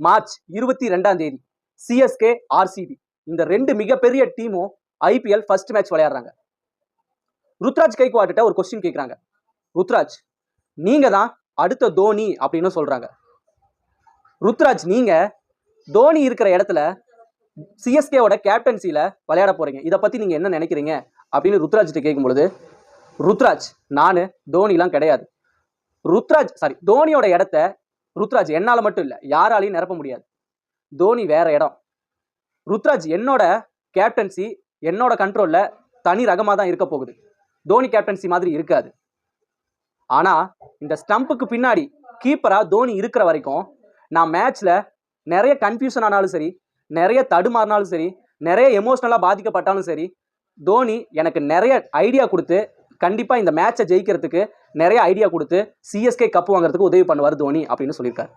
March 22 CSK RCB இந்த ரெண்டு மிகப்பெரிய டீமும் ஐபிஎல் ஃபர்ஸ்ட் மேட்ச் விளையாடுறாங்க. ருத்ராஜ் கைக்வாட் ஒரு கொஸ்டின் கேட்குறாங்க. ருத்ராஜ், நீங்க தான் அடுத்த தோனி அப்படின்னு சொல்றாங்க. ருத்ராஜ், நீங்க தோனி இருக்கிற இடத்துல சிஎஸ்கேவோட கேப்டன்சில விளையாட போறீங்க, இதை பத்தி நீங்க என்ன நினைக்கிறீங்க அப்படின்னு ருத்ராஜ் கேட்கும் பொழுது, ருத்ராஜ், நானு தோனிலாம் கிடையாது. தோனியோட இடத்த ருத்ராஜ் என்னால மட்டும் இல்ல, யாராலையும் நிரப்ப முடியாது. தோனி வேற இடம். ருத்ராஜ், என்னோட கேப்டன்சி என்னோட கண்ட்ரோல்ல தனி ரகமா தான் இருக்க போகுது. தோனி கேப்டன்சி மாதிரி இருக்காது. ஆனா இந்த ஸ்டம்புக்கு பின்னாடி கீப்பரா தோனி இருக்கிற வரைக்கும் நான் மேட்ச்ல நிறைய கன்ஃபியூஷன் ஆனாலும் சரி, நிறைய தடுமாறினாலும் சரி, நிறைய எமோஷனலா பாதிக்கப்பட்டாலும் சரி, தோனி எனக்கு நிறைய ஐடியா கொடுத்து கண்டிப்பா இந்த மேட்சை ஜெயிக்கிறதுக்கு நிறைய ஐடியா கொடுத்து சிஎஸ்கே கப் வாங்குறதுக்கு உதவி பண்ணுவார் தோனி அப்படின்னு சொல்லியிருக்காரு.